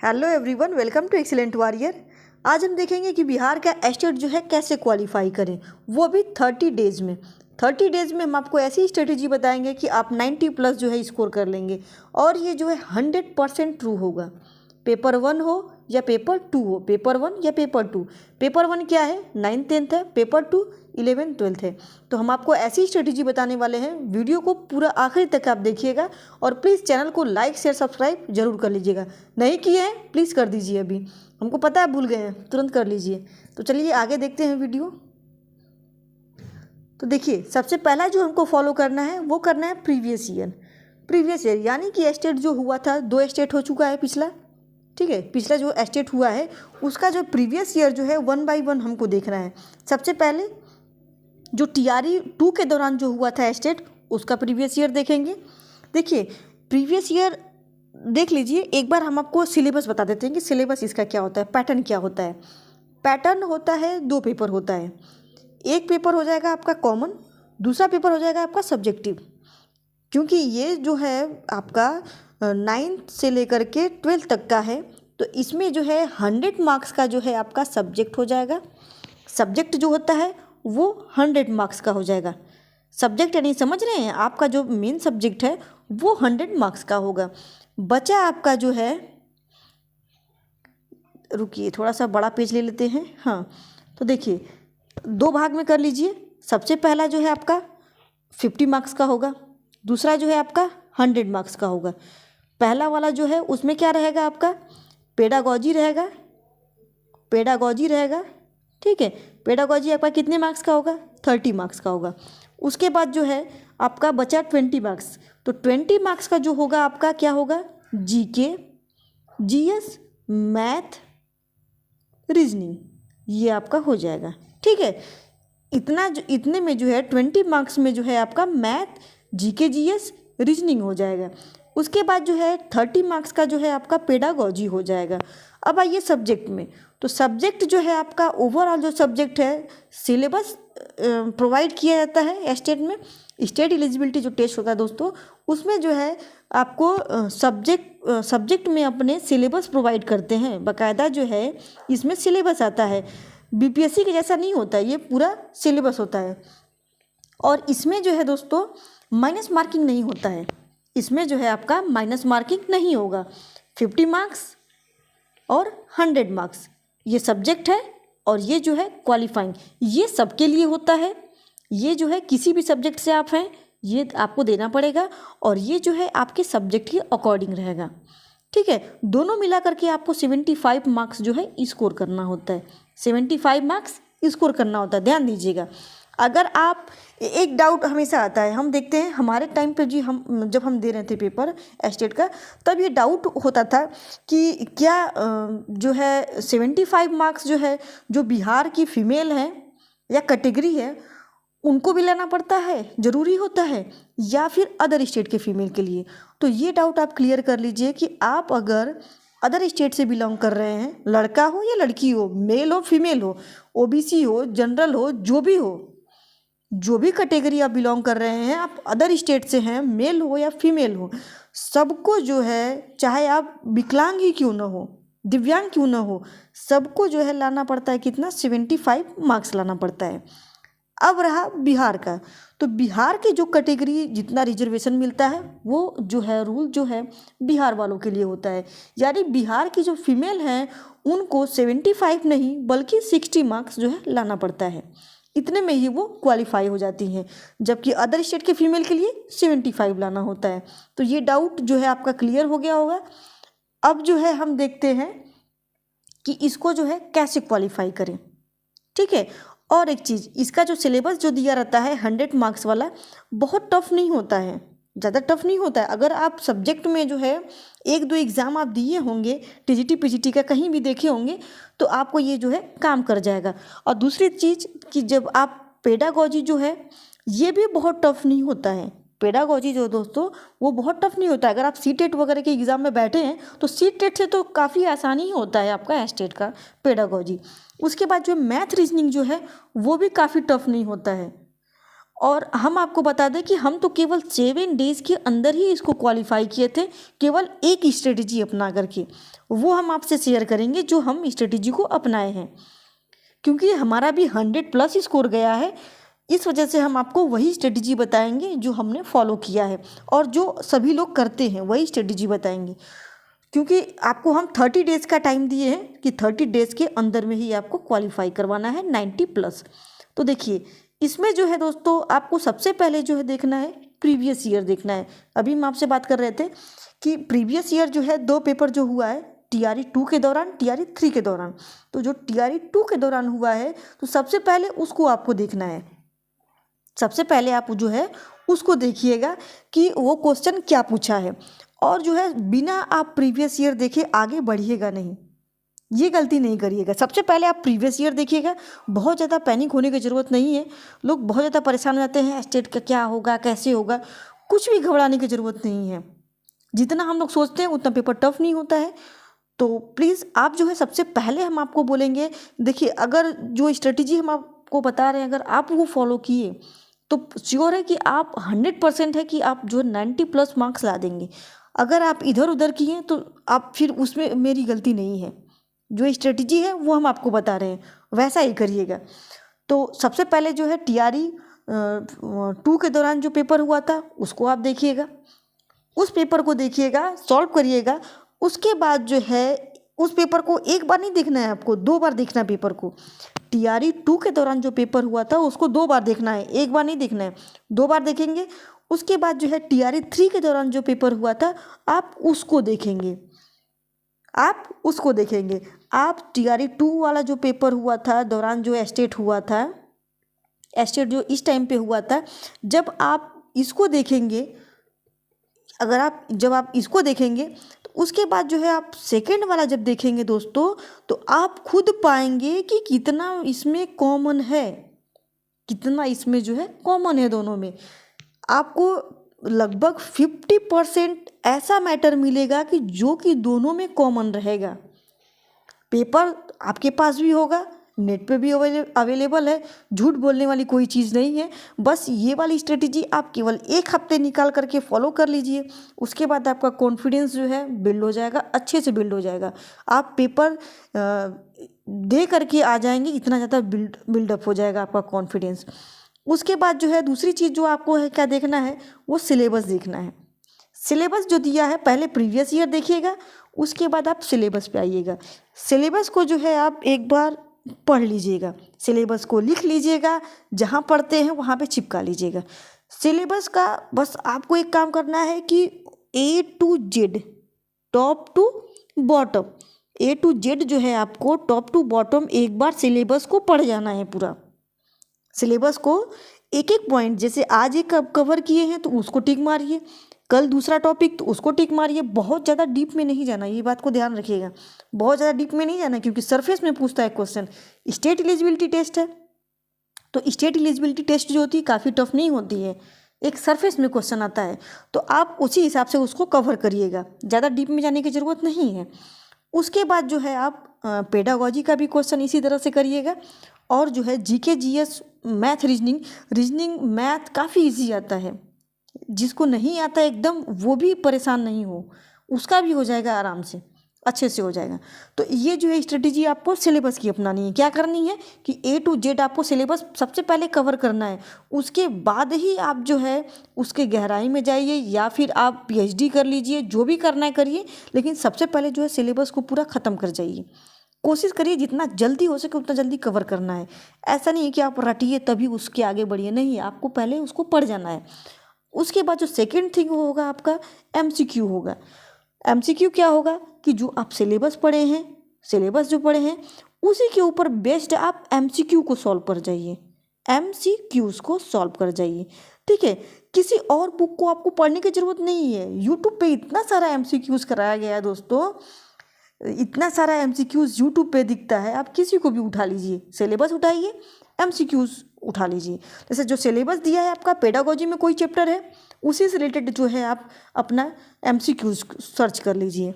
Hello everyone, welcome to Excellent Warrior. आज हम देखेंगे कि बिहार का एस्टेट जो है कैसे क्वालिफाई करें, वो भी 30 डेज़ में। 30 डेज़ में हम आपको ऐसी स्ट्रेटेजी बताएंगे कि आप 90 प्लस जो है स्कोर कर लेंगे और ये जो है 100% ट्रू होगा। पेपर 1 हो या पेपर 2 हो, पेपर 1 या पेपर 2। पेपर 1 क्या है, 9th 10th है, पेपर 2 11th 12th है। तो हम आपको ऐसी स्ट्रेटेजी बताने वाले हैं। वीडियो को पूरा आखिरी तक आप देखिएगा और प्लीज़ चैनल को लाइक शेयर सब्सक्राइब जरूर कर लीजिएगा। नहीं किए हैं प्लीज़ कर दीजिए, अभी हमको पता है भूल गए हैं, तुरंत कर लीजिए। तो चलिए आगे देखते हैं वीडियो। तो देखिए, सबसे पहला जो हमको फॉलो करना है वो करना है प्रीवियस ईयर, यानी कि एस्टेट जो हुआ था, 2 एस्टेट हो चुका है पिछला, ठीक है। पिछला जो एस्टेट हुआ है उसका जो प्रीवियस ईयर जो है 1 बाई 1 हमको देखना है। सबसे पहले जो TRE 2 के दौरान जो हुआ था एस्टेट, उसका प्रीवियस ईयर देखेंगे। देखिए, प्रीवियस ईयर देख लीजिए। एक बार हम आपको सिलेबस बता देते हैं कि सिलेबस इसका क्या होता है, पैटर्न क्या होता है। पैटर्न होता है, 2 पेपर होता है। एक पेपर हो जाएगा आपका कॉमन, दूसरा पेपर हो जाएगा आपका सब्जेक्टिव। क्योंकि ये जो है आपका 9th से लेकर के 12th तक का है, तो इसमें जो है 100 मार्क्स का जो है आपका सब्जेक्ट हो जाएगा। सब्जेक्ट जो होता है वो 100 मार्क्स का हो जाएगा। सब्जेक्ट यानी समझ रहे हैं, आपका जो मेन सब्जेक्ट है वो 100 मार्क्स का होगा। बचा आपका जो है, रुकिए थोड़ा सा बड़ा पेज ले लेते हैं। हाँ, तो देखिए 2 भाग में कर लीजिए। सबसे पहला जो है आपका 50 मार्क्स का होगा, दूसरा जो है आपका 100 मार्क्स का होगा। पहला वाला जो है उसमें क्या रहेगा, आपका पेडागॉजी रहेगा, ठीक है। पेडागॉजी आपका कितने मार्क्स का होगा, 30 मार्क्स का होगा। उसके बाद जो है आपका बचा 20 मार्क्स। तो 20 मार्क्स का जो होगा आपका क्या होगा, GK, GS, मैथ, रीजनिंग, ये आपका हो जाएगा, ठीक है। इतने में जो है 20 मार्क्स में जो है आपका मैथ, GK, GS, रीजनिंग हो जाएगा। उसके बाद जो है 30 मार्क्स का जो है आपका पेडागॉजी हो जाएगा। अब आइए सब्जेक्ट में। तो सब्जेक्ट जो है आपका ओवरऑल जो सब्जेक्ट है, सिलेबस प्रोवाइड किया जाता है एस्टेट में। स्टेट एलिजिबिलिटी जो टेस्ट होता है दोस्तों, उसमें जो है आपको सब्जेक्ट में अपने सिलेबस प्रोवाइड करते हैं। बाकायदा जो है इसमें सिलेबस आता है। BPSC के जैसा नहीं होता है, ये पूरा सिलेबस होता है। और इसमें जो है दोस्तों माइनस मार्किंग नहीं होता है। इसमें जो है आपका माइनस मार्किंग नहीं होगा। 50 मार्क्स और 100 मार्क्स ये सब्जेक्ट है, और ये जो है क्वालिफाइंग, ये सबके लिए होता है। ये जो है किसी भी सब्जेक्ट से आप हैं, ये आपको देना पड़ेगा, और ये जो है आपके सब्जेक्ट के अकॉर्डिंग रहेगा, ठीक है। दोनों मिला करके आपको 75 मार्क्स जो है स्कोर करना होता है। 75 मार्क्स स्कोर करना होता है, ध्यान दीजिएगा। अगर आप, एक डाउट हमेशा आता है, हम देखते हैं हमारे टाइम पे जी, हम जब हम दे रहे थे पेपर एस्टेट का, तब ये डाउट होता था कि क्या जो है 75 मार्क्स जो है, जो बिहार की फीमेल है या कैटेगरी है, उनको भी लेना पड़ता है, ज़रूरी होता है, या फिर अदर स्टेट के फीमेल के लिए। तो ये डाउट आप क्लियर कर लीजिए कि आप अगर अदर स्टेट से बिलोंग कर रहे हैं, लड़का हो या लड़की हो, मेल हो फीमेल हो, OBC हो, जनरल हो, जो भी कैटेगरी आप बिलोंग कर रहे हैं, आप अदर स्टेट से हैं, मेल हो या फीमेल हो, सबको जो है, चाहे आप विकलांग ही क्यों ना हो, दिव्यांग क्यों ना हो, सबको जो है लाना पड़ता है कितना, 75 मार्क्स लाना पड़ता है। अब रहा बिहार का, तो बिहार के जो कैटेगरी जितना रिजर्वेशन मिलता है, वो जो है रूल जो है बिहार वालों के लिए होता है। यानी बिहार की जो फीमेल हैं उनको 75 नहीं बल्कि 60 मार्क्स जो है लाना पड़ता है। इतने में ही वो क्वालिफाई हो जाती हैं, जबकि अदर स्टेट के फीमेल के लिए 75 लाना होता है। तो ये डाउट जो है आपका क्लियर हो गया होगा। अब जो है हम देखते हैं कि इसको जो है कैसे क्वालिफाई करें, ठीक है। और एक चीज़, इसका जो सिलेबस जो दिया रहता है 100 मार्क्स वाला, बहुत टफ नहीं होता है, ज़्यादा टफ नहीं होता है। अगर आप सब्जेक्ट में जो है 1-2 एग्ज़ाम आप दिए होंगे, TGT PGT का कहीं भी देखे होंगे, तो आपको ये जो है काम कर जाएगा। और दूसरी चीज़ कि जब आप पेडागॉजी जो है, ये भी बहुत टफ नहीं होता है। पेडागॉजी जो दोस्तों, वो बहुत टफ नहीं होता है। अगर आप CTET वगैरह के एग्ज़ाम में बैठे हैं, तो CTET से तो काफ़ी आसानी ही होता है आपका एस्टेट का पेडागॉजी। उसके बाद जो मैथ रीजनिंग जो है, वो भी काफ़ी टफ नहीं होता है। और हम आपको बता दें कि हम तो केवल 7 डेज़ के अंदर ही इसको क्वालिफाई किए थे, केवल एक स्ट्रेटजी अपना करके। वो हम आपसे शेयर करेंगे जो हम स्ट्रेटजी को अपनाए हैं, क्योंकि हमारा भी 100+ स्कोर गया है। इस वजह से हम आपको वही स्ट्रेटजी बताएंगे जो हमने फॉलो किया है और जो सभी लोग करते हैं, वही स्ट्रेटजी बताएंगे। क्योंकि आपको हम 30 डेज़ का टाइम दिए हैं कि 30 डेज़ के अंदर में ही आपको क्वालिफाई करवाना है 90+। तो देखिए, इसमें जो है दोस्तों, आपको सबसे पहले जो है देखना है प्रीवियस ईयर देखना है। अभी हम आपसे बात कर रहे थे कि प्रीवियस ईयर जो है 2 पेपर जो हुआ है TRE 2 के दौरान, TRE 3 के दौरान। तो जो TRE 2 के दौरान हुआ है तो सबसे पहले उसको आपको देखना है। सबसे पहले आप जो है उसको देखिएगा कि वो क्वेश्चन क्या पूछा है, और जो है बिना आप प्रीवियस ईयर देखे आगे बढ़िएगा नहीं, ये गलती नहीं करिएगा। सबसे पहले आप प्रीवियस ईयर देखिएगा। बहुत ज़्यादा पैनिक होने की ज़रूरत नहीं है। लोग बहुत ज़्यादा परेशान हो जाते हैं, स्टेट का क्या होगा, कैसे होगा। कुछ भी घबराने की ज़रूरत नहीं है। जितना हम लोग सोचते हैं उतना पेपर टफ नहीं होता है। तो प्लीज़ आप जो है सबसे पहले हम आपको बोलेंगे, देखिए अगर जो स्ट्रेटजी हम आपको बता रहे हैं अगर आप वो फॉलो किए तो श्योर है कि आप 100% है कि आप जो 90+ मार्क्स ला देंगे। अगर आप इधर उधर किए तो आप फिर उसमें मेरी गलती नहीं है। जो स्ट्रेटजी है वो हम आपको बता रहे हैं, वैसा ही करिएगा। तो सबसे पहले जो है TRE 2 के दौरान जो पेपर हुआ था उसको आप देखिएगा, उस पेपर को देखिएगा, सॉल्व करिएगा। उसके बाद जो है उस पेपर को एक बार नहीं देखना है, आपको 2 बार देखना है पेपर को। TRE 2 के दौरान जो पेपर हुआ था उसको 2 बार देखना है, एक बार नहीं देखना है, 2 बार देखेंगे। उसके बाद जो है TRE 3 के दौरान जो पेपर हुआ था आप उसको देखेंगे, आप उसको देखेंगे। आप TRE 2 वाला जो पेपर हुआ था दौरान जो स्टेट हुआ था, स्टेट जो इस टाइम पे हुआ था, जब आप इसको देखेंगे, जब आप इसको देखेंगे तो उसके बाद जो है आप सेकंड वाला जब देखेंगे दोस्तों, तो आप खुद पाएंगे कि कितना इसमें कॉमन है, कितना इसमें जो है कॉमन है। दोनों में आपको लगभग 50% ऐसा मैटर मिलेगा कि जो कि दोनों में कॉमन रहेगा। पेपर आपके पास भी होगा, नेट पे भी अवेलेबल है, झूठ बोलने वाली कोई चीज़ नहीं है। बस ये वाली स्ट्रेटजी आप केवल 1 हफ्ते निकाल करके फॉलो कर लीजिए, उसके बाद आपका कॉन्फिडेंस जो है बिल्ड हो जाएगा, अच्छे से बिल्ड हो जाएगा। आप पेपर दे करके आ जाएंगे, इतना ज़्यादा बिल्डअप हो जाएगा आपका कॉन्फिडेंस। उसके बाद जो है दूसरी चीज़ जो आपको है क्या देखना है, वो सिलेबस देखना है। सिलेबस जो दिया है पहले प्रीवियस ईयर देखिएगा, उसके बाद आप सिलेबस पे आइएगा। सिलेबस को जो है आप एक बार पढ़ लीजिएगा, सिलेबस को लिख लीजिएगा, जहाँ पढ़ते हैं वहाँ पे चिपका लीजिएगा। सिलेबस का बस आपको एक काम करना है कि A to Z, top to bottom, A to Z जो है आपको टॉप टू बॉटम एक बार सिलेबस को पढ़ जाना है। पूरा सिलेबस को एक एक पॉइंट, जैसे आज एक कवर किए हैं तो उसको टिक मारिए, कल दूसरा टॉपिक तो उसको टिक मारिए। बहुत ज़्यादा डीप में नहीं जाना, ये बात को ध्यान रखिएगा, बहुत ज़्यादा डीप में नहीं जाना, क्योंकि सरफेस में पूछता है क्वेश्चन। स्टेट एलिजिबिलिटी टेस्ट है तो स्टेट एलिजिबिलिटी टेस्ट जो होती है काफ़ी टफ नहीं होती है, एक सरफेस में क्वेश्चन आता है, तो आप उसी हिसाब से उसको कवर करिएगा, ज़्यादा डीप में जाने की ज़रूरत नहीं है। उसके बाद जो है आप पेडागॉजी का भी क्वेश्चन इसी तरह से करिएगा, और जो है GK GS math reasoning math काफ़ी इजी आता है। जिसको नहीं आता एकदम वो भी परेशान नहीं हो, उसका भी हो जाएगा आराम से, अच्छे से हो जाएगा। तो ये जो है स्ट्रेटेजी आपको सिलेबस की अपनानी है। क्या करनी है कि A to Z आपको सिलेबस सबसे पहले कवर करना है, उसके बाद ही आप जो है उसके गहराई में जाइए, या फिर आप PhD कर लीजिए, जो भी करना है करिए, लेकिन सबसे पहले जो है सिलेबस को पूरा ख़त्म कर जाइए। कोशिश करिए जितना जल्दी हो सके उतना जल्दी कवर करना है। ऐसा नहीं है कि आप रटिए तभी उसके आगे बढ़िए, नहीं, आपको पहले उसको पढ़ जाना है। उसके बाद जो सेकेंड थिंग होगा आपका MCQ होगा। MCQ क्या होगा कि जो आप सिलेबस पढ़े हैं, सिलेबस जो पढ़े हैं उसी के ऊपर बेस्ड आप MCQ को सॉल्व कर जाइए, MCQs को सॉल्व कर जाइए, ठीक है। किसी और बुक को आपको पढ़ने की ज़रूरत नहीं है। यूट्यूब पे इतना सारा MCQs कराया गया है दोस्तों, इतना सारा MCQs यूट्यूब पे दिखता है, आप किसी को भी उठा लीजिए, सिलेबस उठाइए, MCQs उठा लीजिए। जैसे जो सिलेबस दिया है आपका पेडागॉजी में कोई चैप्टर है, उसी से रिलेटेड जो है आप अपना MCQs सर्च कर लीजिए।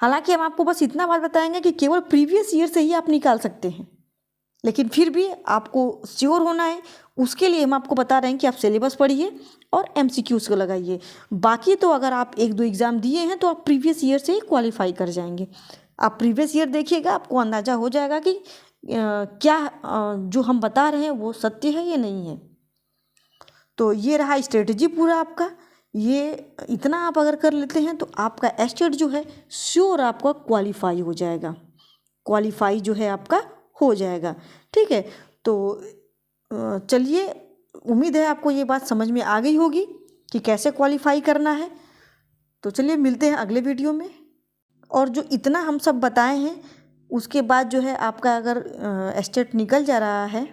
हालांकि हम आपको बस इतना बात बताएंगे कि केवल प्रीवियस ईयर से ही आप निकाल सकते हैं, लेकिन फिर भी आपको श्योर होना है, उसके लिए हम आपको बता रहे हैं कि आप सिलेबस पढ़िए और एमसीक्यूज़ को लगाइए। बाकी तो अगर आप 1-2 एग्ज़ाम दिए हैं तो आप प्रीवियस ईयर से ही क्वालिफाई कर जाएंगे। आप प्रीवियस ईयर देखिएगा, आपको अंदाज़ा हो जाएगा कि क्या जो हम बता रहे हैं वो सत्य है या नहीं है। तो ये रहा स्ट्रेटजी पूरा आपका। ये इतना आप अगर कर लेते हैं तो आपका एस्टेट जो है श्योर आपका क्वालिफाई हो जाएगा, क्वालिफाई जो है आपका हो जाएगा। ठीक है, तो चलिए, उम्मीद है आपको ये बात समझ में आ गई होगी कि कैसे क्वालिफाई करना है। तो चलिए मिलते हैं अगले वीडियो में। और जो इतना हम सब बताए हैं उसके बाद जो है आपका अगर एस्टेट निकल जा रहा है